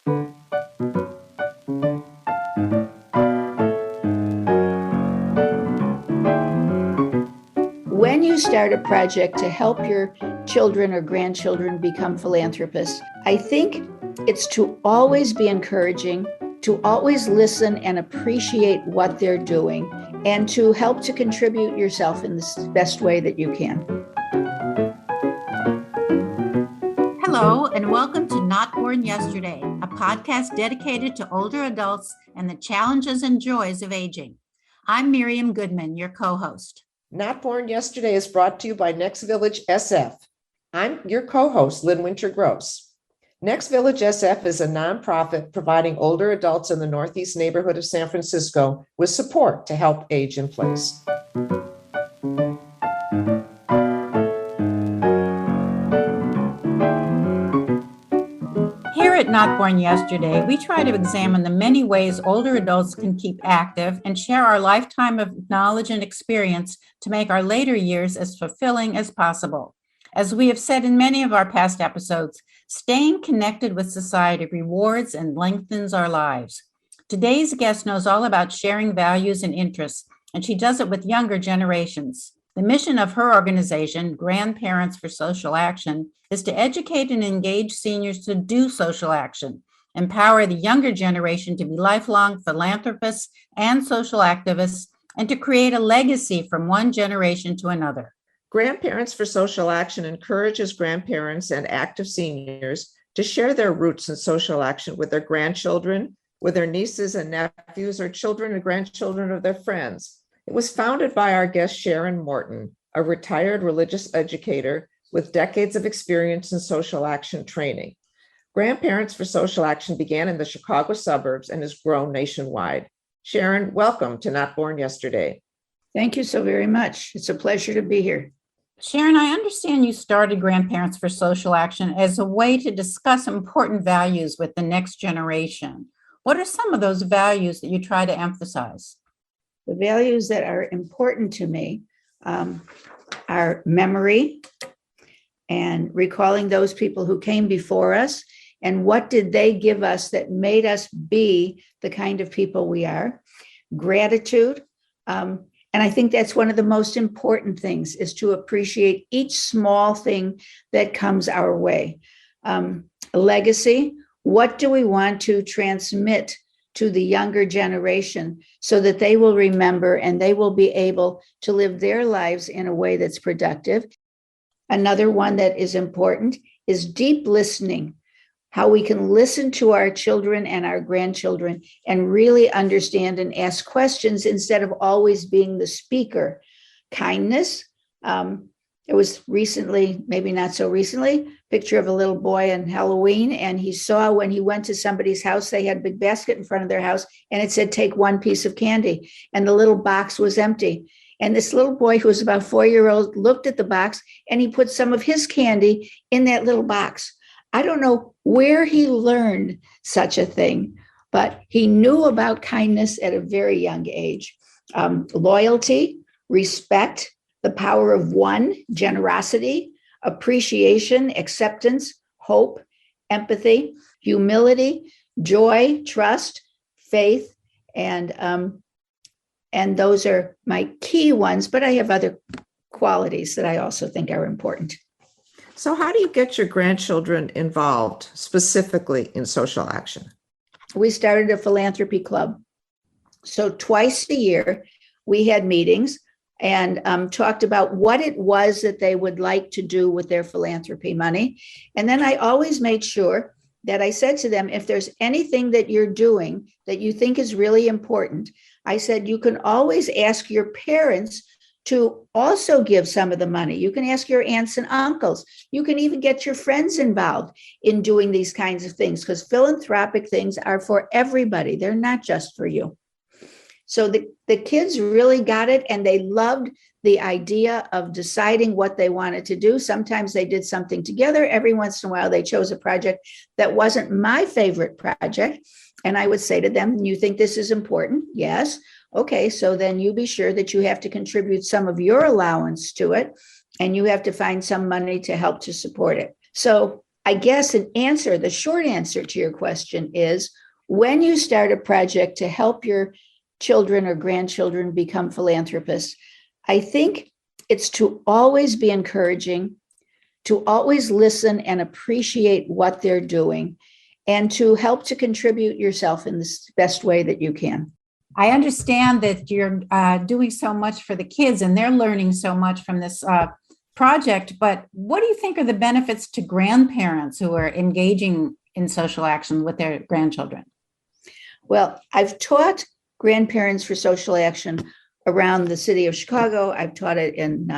When you start a project to help your children or grandchildren become philanthropists, I think it's to always be encouraging, to always listen and appreciate what they're doing, and to help to contribute yourself in the best way that you can. Hello, and welcome to Not Born Yesterday, a podcast dedicated to older adults and the challenges and joys of aging. I'm Miriam Goodman, your co-host. Not Born Yesterday is brought to you by Next Village SF. I'm your co-host, Lynn Winter-Gross. Next Village SF is a nonprofit providing older adults in the Northeast neighborhood of San Francisco with support to help age in place. Here at Not Born Yesterday, we try to examine the many ways older adults can keep active and share our lifetime of knowledge and experience to make our later years as fulfilling as possible. As we have said in many of our past episodes, staying connected with society rewards and lengthens our lives. Today's guest knows all about sharing values and interests, and she does it with younger generations. The mission of her organization, Grandparents for Social Action, is to educate and engage seniors to do social action, empower the younger generation to be lifelong philanthropists and social activists, and to create a legacy from one generation to another. Grandparents for Social Action encourages grandparents and active seniors to share their roots in social action with their grandchildren, with their nieces and nephews, or children and grandchildren of their friends. It was founded by our guest Sharon Morton, a retired religious educator with decades of experience in social action training. Grandparents for Social Action began in the Chicago suburbs and has grown nationwide. Sharon, welcome to Not Born Yesterday. Thank you so very much. It's a pleasure to be here. Sharon, I understand you started Grandparents for Social Action as a way to discuss important values with the next generation. What are some of those values that you try to emphasize? The values that are important to me are memory and recalling those people who came before us and what did they give us that made us be the kind of people we are. Gratitude. And I think that's one of the most important things is to appreciate each small thing that comes our way. Legacy. What do we want to transmit to the younger generation so that they will remember and they will be able to live their lives in a way that's productive? Another one that is important is deep listening, how we can listen to our children and our grandchildren and really understand and ask questions instead of always being the speaker. Kindness. It was recently, maybe not so recently, picture of a little boy on Halloween, and he saw when he went to somebody's house, they had a big basket in front of their house, and it said, take one piece of candy, and the little box was empty. And this little boy, who was about 4-year-old, looked at the box, and he put some of his candy in that little box. I don't know where he learned such a thing, but he knew about kindness at a very young age. Loyalty, respect, the power of one, generosity, appreciation, acceptance, hope, empathy, humility, joy, trust, faith, and those are my key ones, but I have other qualities that I also think are important. So how do you get your grandchildren involved specifically in social action? We started a philanthropy club. So twice a year, we had meetings and talked about what it was that they would like to do with their philanthropy money. And then I always made sure that I said to them, if there's anything that you're doing that you think is really important, I said, you can always ask your parents to also give some of the money. You can ask your aunts and uncles. You can even get your friends involved in doing these kinds of things because philanthropic things are for everybody. They're not just for you. So the kids really got it, and they loved the idea of deciding what they wanted to do. Sometimes they did something together. Every once in a while, they chose a project that wasn't my favorite project. And I would say to them, you think this is important? Yes. Okay, so then you be sure that you have to contribute some of your allowance to it, and you have to find some money to help to support it. So I guess the short answer to your question is when you start a project to help your children or grandchildren become philanthropists, I think it's to always be encouraging, to always listen and appreciate what they're doing, and to help to contribute yourself in the best way that you can. I understand that you're doing so much for the kids and they're learning so much from this project, but what do you think are the benefits to grandparents who are engaging in social action with their grandchildren? Well, I've taught grandparents for social action around the city of Chicago. I've taught it in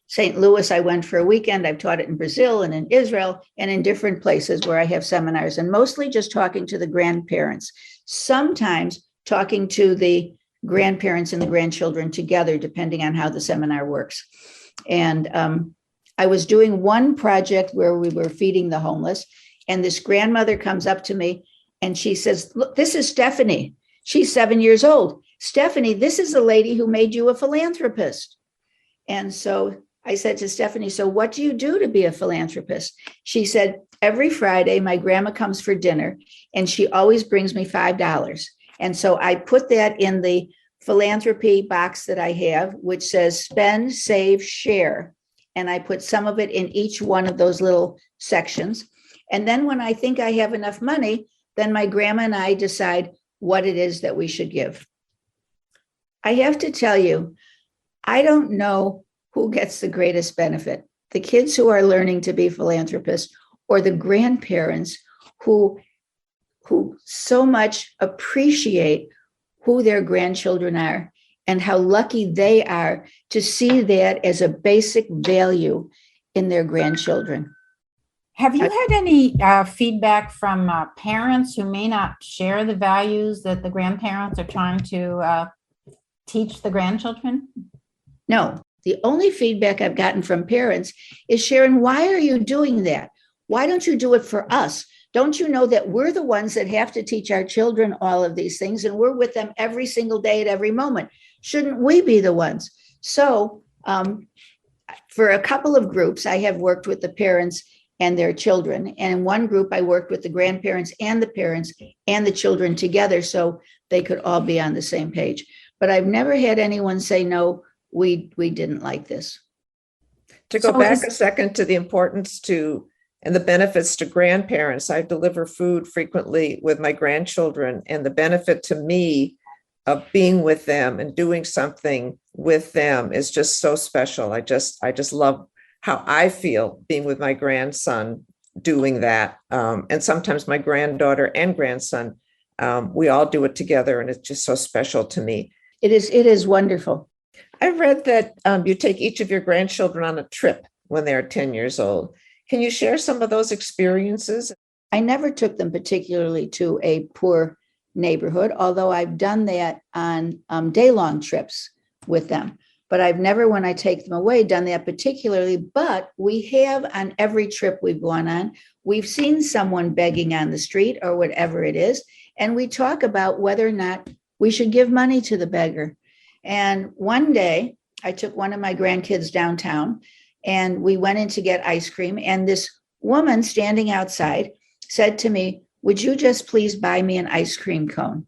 St. Louis. I went for a weekend. I've taught it in Brazil and in Israel and in different places where I have seminars, and mostly just talking to the grandparents, sometimes talking to the grandparents and the grandchildren together, depending on how the seminar works. And I was doing one project where we were feeding the homeless, and this grandmother comes up to me and she says, "Look, this is Stephanie. She's 7 years old. Stephanie, this is the lady who made you a philanthropist." And so I said to Stephanie, "So what do you do to be a philanthropist?" She said, "Every Friday, my grandma comes for dinner and she always brings me $5. And so I put that in the philanthropy box that I have, which says spend, save, share. And I put some of it in each one of those little sections. And then when I think I have enough money, then my grandma and I decide what it is that we should give." I have to tell you, I don't know who gets the greatest benefit, the kids who are learning to be philanthropists or the grandparents who so much appreciate who their grandchildren are and how lucky they are to see that as a basic value in their grandchildren. Have you had any feedback from parents who may not share the values that the grandparents are trying to teach the grandchildren? No, the only feedback I've gotten from parents is, "Sharon, why are you doing that? Why don't you do it for us? Don't you know that we're the ones that have to teach our children all of these things, and we're with them every single day at every moment? Shouldn't we be the ones?" So for a couple of groups, I have worked with the parents and their children. And in one group, I worked with the grandparents and the parents and the children together so they could all be on the same page. But I've never had anyone say, "No, we didn't like this." To go back a second to the importance to and the benefits to grandparents, I deliver food frequently with my grandchildren, and the benefit to me of being with them and doing something with them is just so special. I just love how I feel being with my grandson doing that. And sometimes my granddaughter and grandson, we all do it together, and it's just so special to me. It is wonderful. I read that you take each of your grandchildren on a trip when they're 10 years old. Can you share some of those experiences? I never took them particularly to a poor neighborhood, although I've done that on day-long trips with them. But I've never, when I take them away, done that particularly. But we have on every trip we've gone on, we've seen someone begging on the street or whatever it is, and we talk about whether or not we should give money to the beggar. And one day, I took one of my grandkids downtown, and we went in to get ice cream. And this woman standing outside said to me, "Would you just please buy me an ice cream cone?"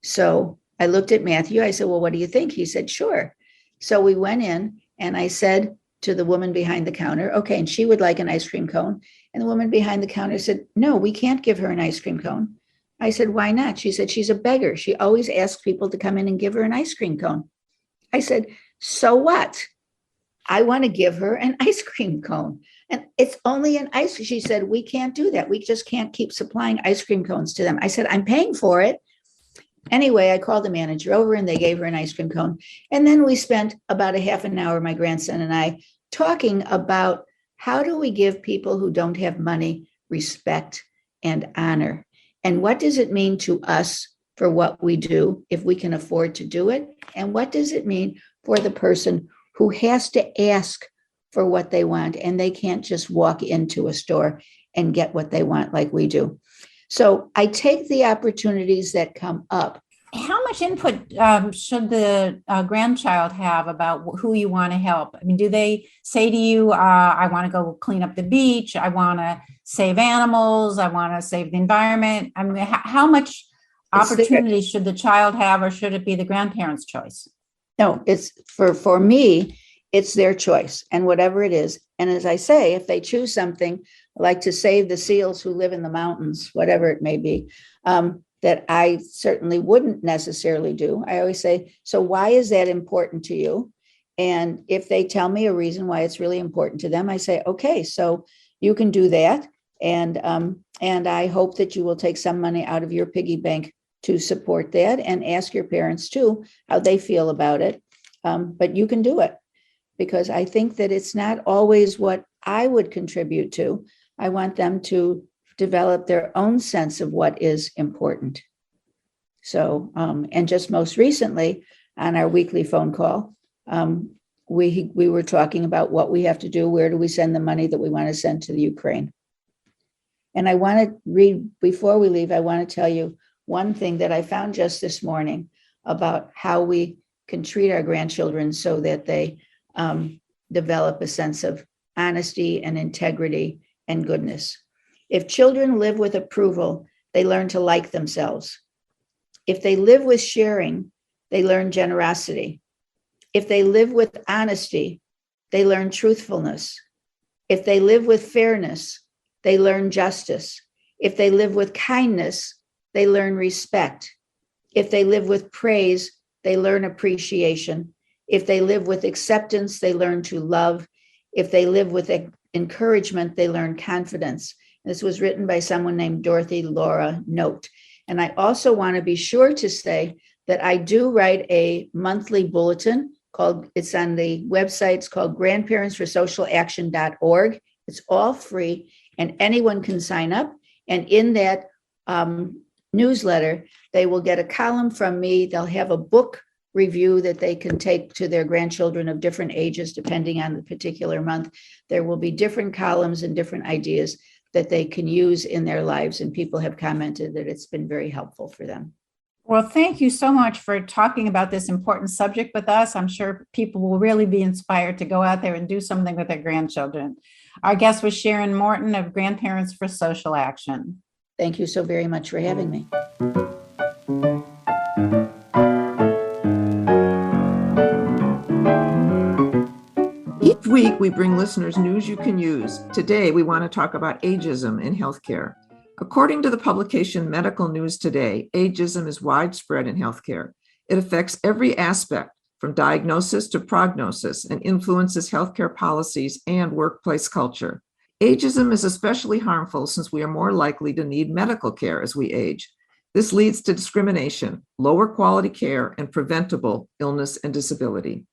So I looked at Matthew. I said, "Well, what do you think?" He said, "Sure." So we went in, and I said to the woman behind the counter, "Okay," and she would like an ice cream cone. And the woman behind the counter said, "No, we can't give her an ice cream cone." I said, "Why not?" She said, "She's a beggar. She always asks people to come in and give her an ice cream cone." I said, "So what? I want to give her an ice cream cone. And it's only an ice." She said, "We can't do that. We just can't keep supplying ice cream cones to them." I said, "I'm paying for it." Anyway, I called the manager over and they gave her an ice cream cone. And then we spent about a half an hour, my grandson and I, talking about how do we give people who don't have money respect and honor? And what does it mean to us for what we do if we can afford to do it? And what does it mean for the person who has to ask for what they want and they can't just walk into a store and get what they want like we do? So I take the opportunities that come up. How much input should the grandchild have about who you want to help? I mean, do they say to you, I want to go clean up the beach, I want to save animals, I want to save the environment? I mean, how much opportunity should the child have, or should it be the grandparents' choice? No, it's for me, it's their choice, and whatever it is. And as I say, if they choose something like to save the seals who live in the mountains, whatever it may be, that I certainly wouldn't necessarily do. I always say, so why is that important to you? And if they tell me a reason why it's really important to them, I say, okay, so you can do that. And I hope that you will take some money out of your piggy bank to support that, and ask your parents too, how they feel about it. But you can do it, because I think that it's not always what I would contribute to. I want them to develop their own sense of what is important. So, and just most recently on our weekly phone call, we were talking about what we have to do. Where do we send the money that we want to send to the Ukraine? And I want to read, before we leave, I want to tell you one thing that I found just this morning about how we can treat our grandchildren so that they develop a sense of honesty and integrity and goodness. If children live with approval, they learn to like themselves. If they live with sharing, they learn generosity. If they live with honesty, they learn truthfulness. If they live with fairness, they learn justice. If they live with kindness, they learn respect. If they live with praise, they learn appreciation. If they live with acceptance, they learn to love. If they live with encouragement, they learn confidence. This was written by someone named Dorothy Laura Note. And I also want to be sure to say that I do write a monthly bulletin called, it's on the website, it's called grandparentsforsocialaction.org. It's all free and anyone can sign up. And in that newsletter, they will get a column from me. They'll have a book review that they can take to their grandchildren of different ages, depending on the particular month. There will be different columns and different ideas that they can use in their lives. And people have commented that it's been very helpful for them. Well, thank you so much for talking about this important subject with us. I'm sure people will really be inspired to go out there and do something with their grandchildren. Our guest was Sharon Morton of Grandparents for Social Action. Thank you so very much for having me. Each week, we bring listeners news you can use. Today, we want to talk about ageism in healthcare. According to the publication Medical News Today, ageism is widespread in healthcare. It affects every aspect, from diagnosis to prognosis, and influences healthcare policies and workplace culture. Ageism is especially harmful since we are more likely to need medical care as we age. This leads to discrimination, lower quality care, and preventable illness and disability.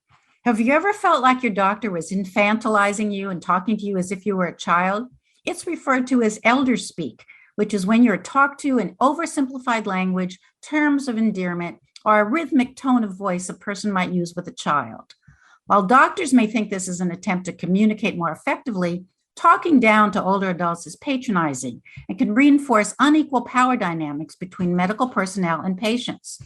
Have you ever felt like your doctor was infantilizing you and talking to you as if you were a child? It's referred to as elder speak, which is when you're talked to in oversimplified language, terms of endearment, or a rhythmic tone of voice a person might use with a child. While doctors may think this is an attempt to communicate more effectively, talking down to older adults is patronizing and can reinforce unequal power dynamics between medical personnel and patients.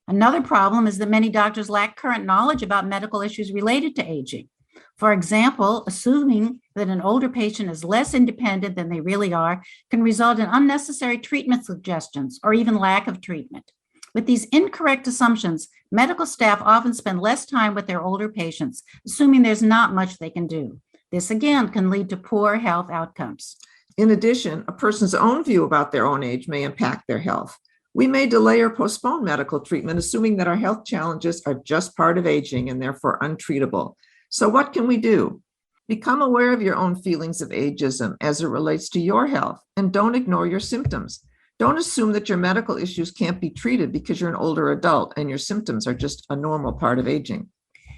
Another problem is that many doctors lack current knowledge about medical issues related to aging. For example, assuming that an older patient is less independent than they really are can result in unnecessary treatment suggestions or even lack of treatment. With these incorrect assumptions, medical staff often spend less time with their older patients, assuming there's not much they can do. This again can lead to poor health outcomes. In addition, a person's own view about their own age may impact their health. We may delay or postpone medical treatment, assuming that our health challenges are just part of aging and therefore untreatable. So what can we do? Become aware of your own feelings of ageism as it relates to your health, and don't ignore your symptoms. Don't assume that your medical issues can't be treated because you're an older adult and your symptoms are just a normal part of aging.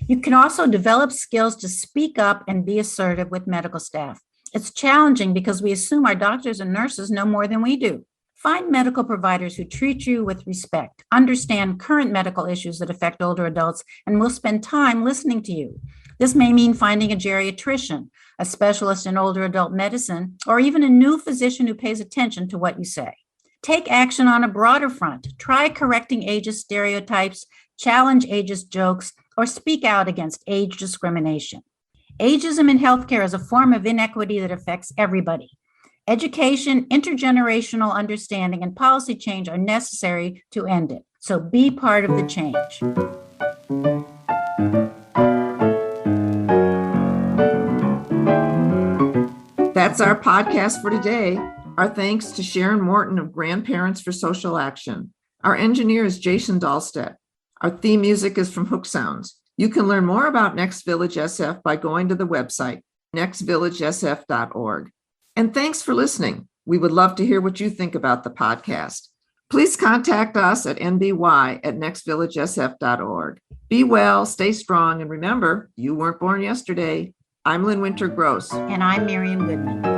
You can also develop skills to speak up and be assertive with medical staff. It's challenging because we assume our doctors and nurses know more than we do. Find medical providers who treat you with respect, understand current medical issues that affect older adults, and will spend time listening to you. This may mean finding a geriatrician, a specialist in older adult medicine, or even a new physician who pays attention to what you say. Take action on a broader front. Try correcting ageist stereotypes, challenge ageist jokes, or speak out against age discrimination. Ageism in healthcare is a form of inequity that affects everybody. Education, intergenerational understanding, and policy change are necessary to end it. So be part of the change. That's our podcast for today. Our thanks to Sharon Morton of Grandparents for Social Action. Our engineer is Jason Dahlstedt. Our theme music is from Hook Sounds. You can learn more about Next Village SF by going to the website, nextvillagesf.org. And thanks for listening. We would love to hear what you think about the podcast. Please contact us at nby@nextvillagesf.org. Be well, stay strong, and remember, you weren't born yesterday. I'm Lynn Winter Gross. And I'm Miriam Goodman.